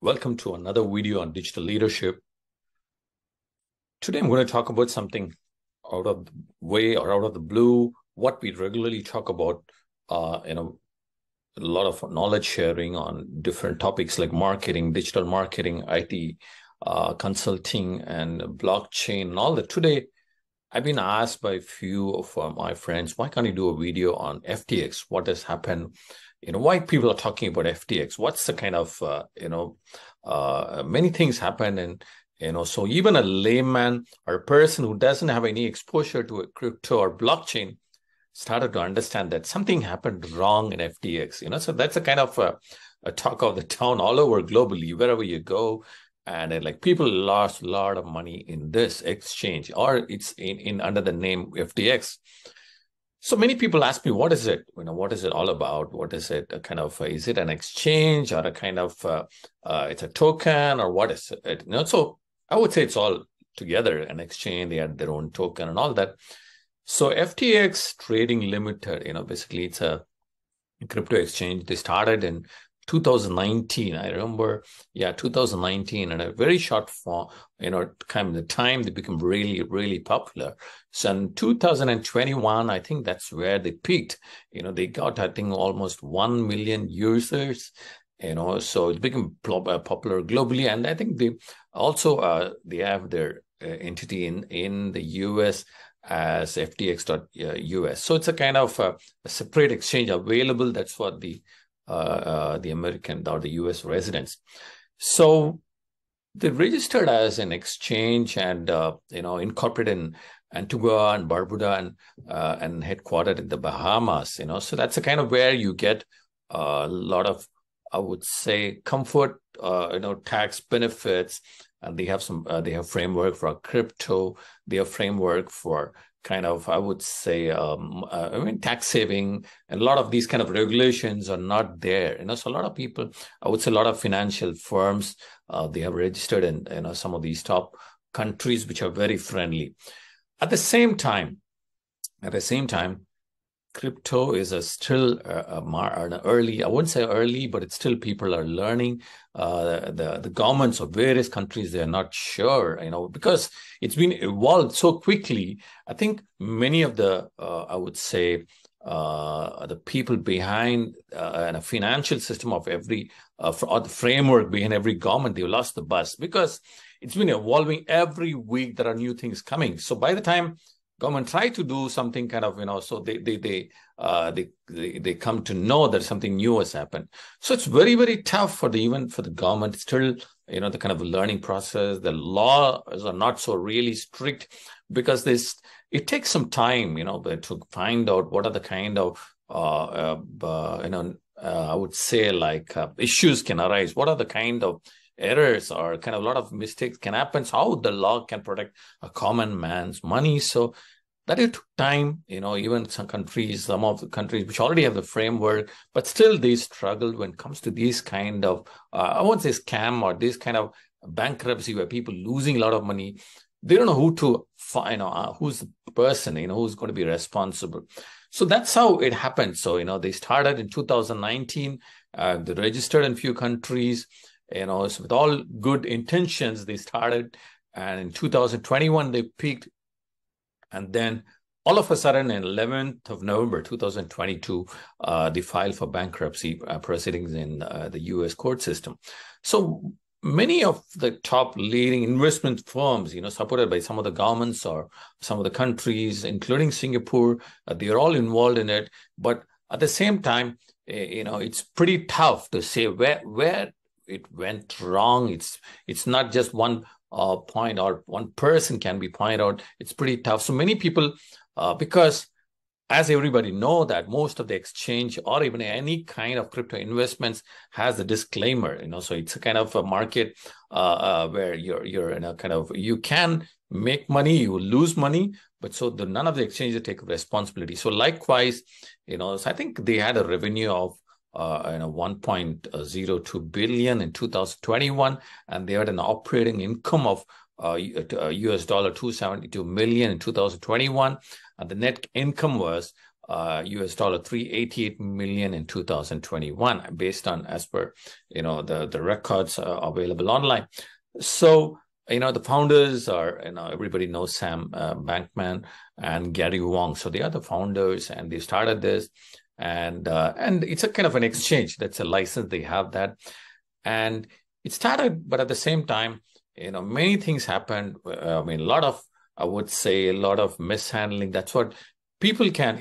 Welcome to another video on digital leadership. Today, I'm going to talk about something out of the way or out of the blue, what we regularly talk about, a lot of knowledge sharing on different topics like marketing, digital marketing, IT, consulting, and blockchain, and all that. Today, I've been asked by a few of my friends, why can't you do a video on FTX? What has happened? Why people are talking about FTX? What's the kind of, many things happen. And, so even a layman or a person who doesn't have any exposure to a crypto or blockchain started to understand that something happened wrong in FTX. So that's a kind of a talk of the town all over globally, wherever you go. And like people lost a lot of money in this exchange, or it's in under the name FTX. So many people ask me, what is it? What is it all about? What is it? A kind of, is it an exchange or a kind of, it's a token, or what is it? So I would say it's all together an exchange. They had their own token and all that. So FTX Trading Limited, basically it's a crypto exchange. They started in 2019. I remember, 2019, and a very short form, the time they become really, really popular. So in 2021, I think that's where they peaked. They got, I think, almost 1 million users. So it became popular globally, and I think they also they have their entity in the US as FTX.US. So it's a kind of a separate exchange available. That's for the American or the US residents. So they registered as an exchange and incorporated in Antigua and Barbuda and headquartered in the Bahamas. So that's a kind of where you get a lot of, I would say, comfort, tax benefits, and they have they have framework for crypto. They have framework for kind of, I would say, tax saving, and a lot of these kind of regulations are not there. So a lot of people, I would say, a lot of financial firms, they have registered in some of these top countries which are very friendly. At the same time, crypto is still early. I wouldn't say early, but it's still people are learning. The governments of various countries, they're not sure, because it's been evolved so quickly. I think many of the, I would say, the people behind a financial system of every, or the framework behind every government, they lost the bus because it's been evolving every week. There are new things coming. So by the time government try to do something kind of, so they come to know that something new has happened. So it's very, very tough even for the government. Still, the kind of learning process. The laws are not so really strict because it takes some time, to find out what are the kind of, I would say, like issues can arise. What are the kind of errors or kind of a lot of mistakes can happen? So how the law can protect a common man's money. So that it took time, even some of the countries which already have the framework, but still they struggle when it comes to these kind of, I won't say scam or this kind of bankruptcy where people losing a lot of money. They don't know who to find, who's the person, who's going to be responsible. So that's how it happened. So, they started in 2019, they registered in a few countries, so with all good intentions, they started. And in 2021, they peaked. And then all of a sudden, on 11th of November, 2022, they filed for bankruptcy proceedings in the US court system. So many of the top leading investment firms, supported by some of the governments or some of the countries, including Singapore, they're all involved in it. But at the same time, it's pretty tough to say where it went wrong. It's not just one point or one person can be pointed out. It's pretty tough. So many people, because as everybody know that most of the exchange or even any kind of crypto investments has a disclaimer, so it's a kind of a market where you're in a kind of, you can make money, you will lose money, but so none of the exchanges take responsibility. So likewise, so I think they had a revenue of 1.02 billion in 2021, and they had an operating income of US dollar 272 million in 2021, and the net income was US dollar 388 million in 2021, based on, as per, the records available online. So, the founders are, everybody knows Sam Bankman and Gary Wong. So they are the founders, and they started this, and it's a kind of an exchange. That's a license. They have that, and it started, but at the same time, many things happened. I would say a lot of mishandling. That's what people can,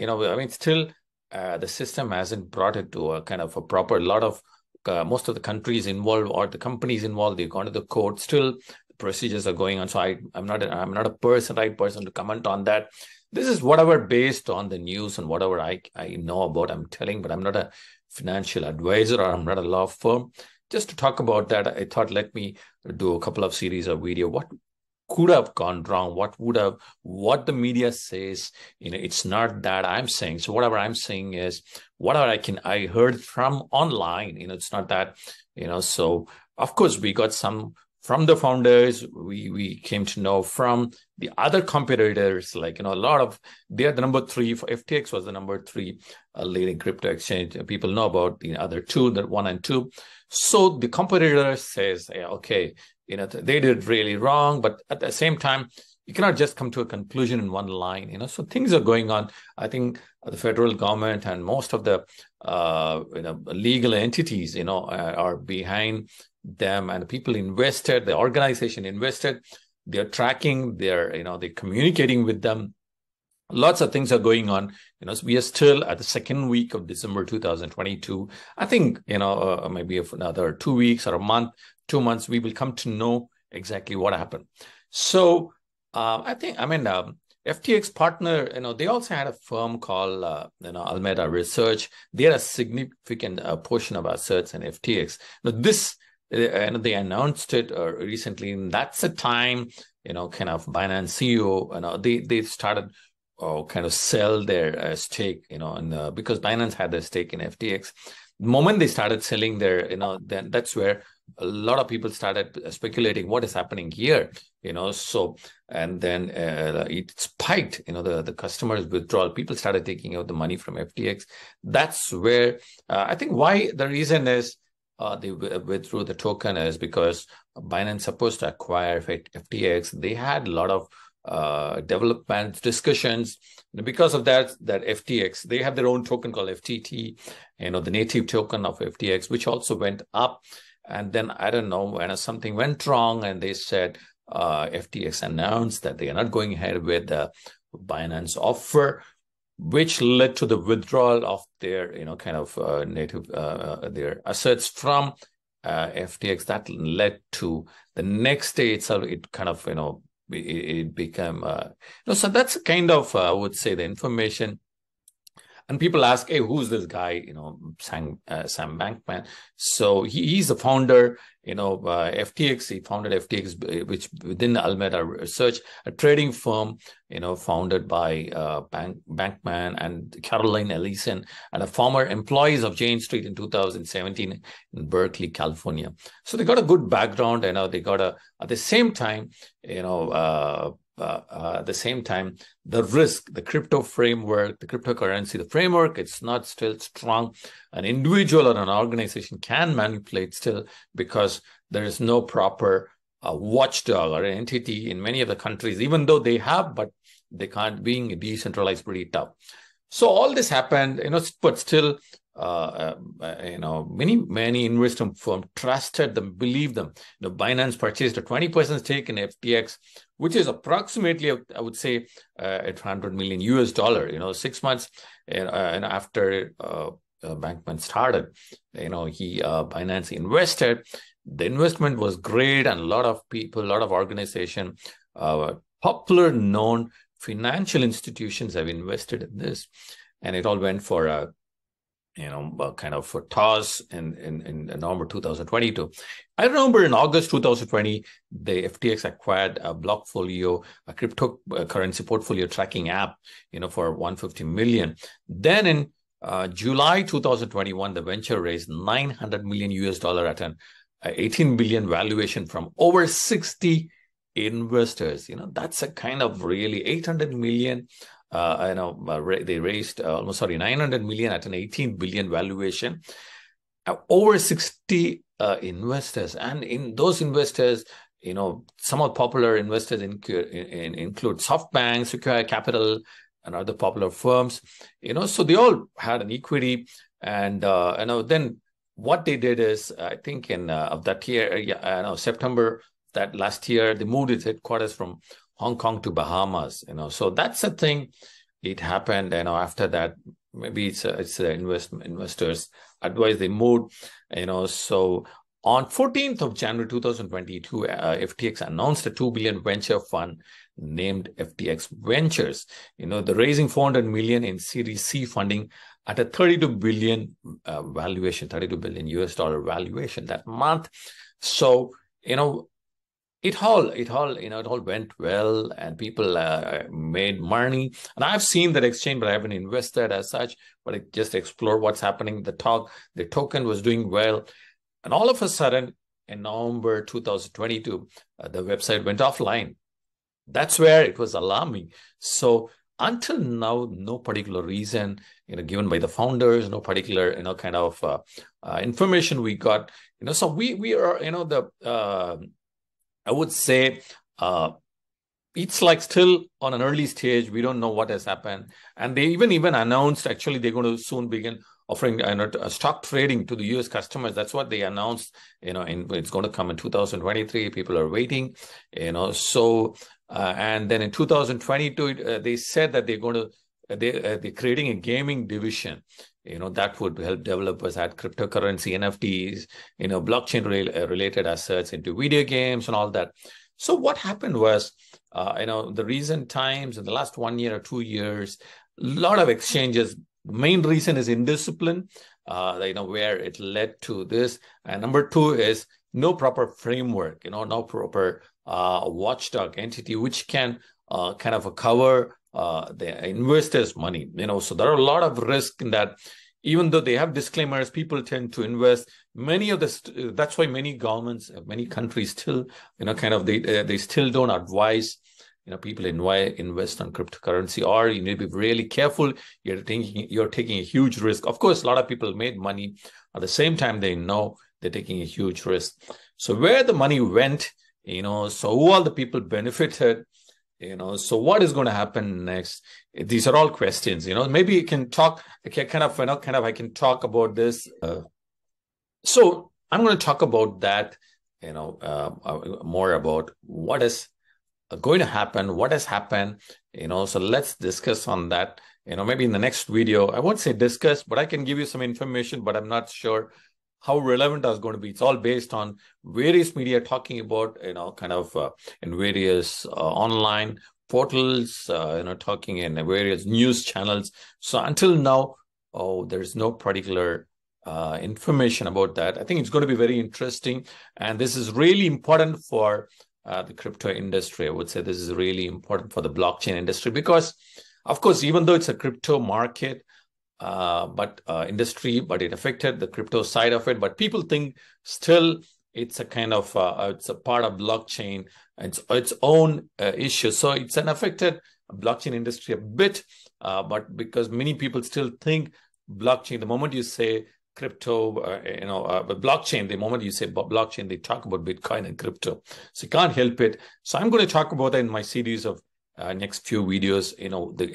still the system hasn't brought it to a kind of a proper, lot of, most of the countries involved or the companies involved, they've gone to the court. Still, the procedures are going on. So I'm not a right person to comment on that. This is whatever based on the news and whatever I know about, I'm telling, but I'm not a financial advisor, or I'm not a law firm. Just to talk about that, I thought, let me do a couple of series of video. What could have gone wrong? What the media says, it's not that I'm saying. So whatever I'm saying is whatever I heard from online, it's not that, so of course we got some from the founders. We came to know from the other competitors, like, a lot of, they're the number 3 for FTX was the number 3 leading crypto exchange. People know about the other 2, the 1 and 2. So the competitor says, yeah, okay, they did really wrong, but at the same time, you cannot just come to a conclusion in one line, so things are going on. I think the federal government and most of the, legal entities, are behind them, and people invested, the organization invested, they're tracking, they're communicating with them. Lots of things are going on. So we are still at the second week of December 2022. I think, maybe if another 2 weeks or a month, 2 months, we will come to know exactly what happened. So I think, FTX partner, they also had a firm called, Alameda Research. They had a significant portion of assets in FTX. Now this, they announced it recently, and that's the time, kind of Binance CEO, they started kind of sell their stake, and because Binance had their stake in FTX. The moment they started selling their, then that's where a lot of people started speculating what is happening here, so, and then it spiked, the customers withdrawal, people started taking out the money from FTX. That's where I think why the reason is they withdrew the token is because Binance supposed to acquire FTX. They had a lot of development discussions. Because of that FTX, they have their own token called FTT, the native token of FTX, which also went up. And then I don't know when something went wrong, and they said FTX announced that they are not going ahead with the Binance offer, which led to the withdrawal of their kind of native their assets from FTX. That led to the next day itself, it kind of it became so that's kind of I would say the information. And people ask, hey, who's this guy, Sam Bankman? So he's the founder, FTX. He founded FTX, which within Alameda Research, a trading firm, founded by Bankman and Caroline Ellison, and a former employees of Jane Street in 2017 in Berkeley, California. So they got a good background, they got at the same time, at the same time, the risk, the crypto framework, the cryptocurrency, the framework, it's not still strong. An individual or an organization can manipulate still, because there is no proper watchdog or an entity in many of the countries, even though they have, but they can't. Being decentralized, pretty tough. So all this happened, but still, many investment firms trusted them, believed them. Binance purchased a 20% stake in FTX, which is approximately, I would say, $800 million US. 6 months after Bankman started, Binance invested. The investment was great, and a lot of people, a lot of organizations, popular, known financial institutions have invested in this, and it all went for a kind of a toss in November 2022. I remember in August 2020, the FTX acquired a Blockfolio, a cryptocurrency portfolio tracking app, for $150 million. Then in July 2021, the venture raised $900 million US at an 18 billion valuation from over 60 investors. That's a kind of really 800 million they raised almost 900 million at an 18 billion valuation. Over 60 investors, and in those investors, some of the popular investors include SoftBank, Sequoia Capital, and other popular firms. So they all had an equity, and then what they did is, I think in of that year, September that last year, they moved its headquarters from Hong Kong to Bahamas. So that's the thing. It happened, after that, maybe it's investors advice they moved. So on 14th of January 2022, FTX announced a 2 billion venture fund named FTX Ventures. The raising 400 million in Series C funding at a 32 billion valuation, $32 billion US dollar valuation that month. So, it all went well, and people made money. And I've seen that exchange, but I haven't invested as such. But I just explore what's happening. The token was doing well, and all of a sudden, in November 2022, the website went offline. That's where it was alarming. So until now, no particular reason, given by the founders, no particular, kind of information we got. So we are, I would say it's like still on an early stage. We don't know what has happened. And they even announced, actually, they're going to soon begin offering stock trading to the US customers. That's what they announced, it's going to come in 2023. People are waiting, so, and then in 2022, they said that they're going to, they're creating a gaming division, that would help developers add cryptocurrency, NFTs, blockchain related assets into video games and all that. So what happened was, the recent times in the last 1 year or 2 years, a lot of exchanges. The main reason is indiscipline, where it led to this. And number two is no proper framework, no proper watchdog entity which can kind of cover the investors' money. So there are a lot of risk in that. Even though they have disclaimers, people tend to invest. Many of that's why many governments, many countries still, they still don't advise, people invest on cryptocurrency, or you need to be really careful. You're taking a huge risk. Of course, a lot of people made money. At the same time, they know they're taking a huge risk. So where the money went, so who all the people benefited, so what is going to happen next? These are all questions, maybe you can talk, I can talk about this. So I'm going to talk about that, more about what is going to happen, what has happened, so let's discuss on that, maybe in the next video. I won't say discuss, but I can give you some information, but I'm not sure how relevant that's going to be. It's all based on various media talking about, in various online portals, talking in various news channels. So until now, there's no particular information about that. I think it's going to be very interesting. And this is really important for the crypto industry. I would say this is really important for the blockchain industry because, of course, even though it's a crypto market, industry, but it affected the crypto side of it. But people think still it's a kind of, it's a part of blockchain, its own issue. So it's an affected blockchain industry a bit, but because many people still think blockchain, the moment you say crypto, blockchain, the moment you say blockchain, they talk about Bitcoin and crypto. So you can't help it. So I'm going to talk about that in my series of next few videos,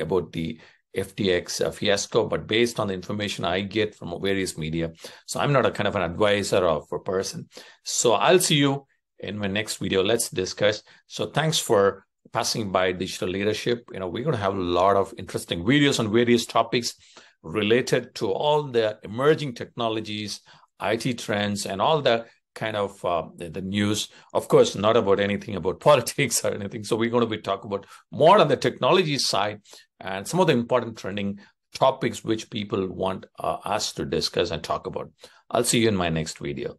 about the FTX fiasco, but based on the information I get from various media. So I'm not a kind of an advisor of a person. So I'll see you in my next video. Let's discuss. So thanks for passing by Digital Leadership. We're going to have a lot of interesting videos on various topics related to all the emerging technologies, IT trends, and all the kind of the news. Of course, not about anything about politics or anything. So we're going to be talking about more on the technology side and some of the important trending topics which people want us to discuss and talk about. I'll see you in my next video.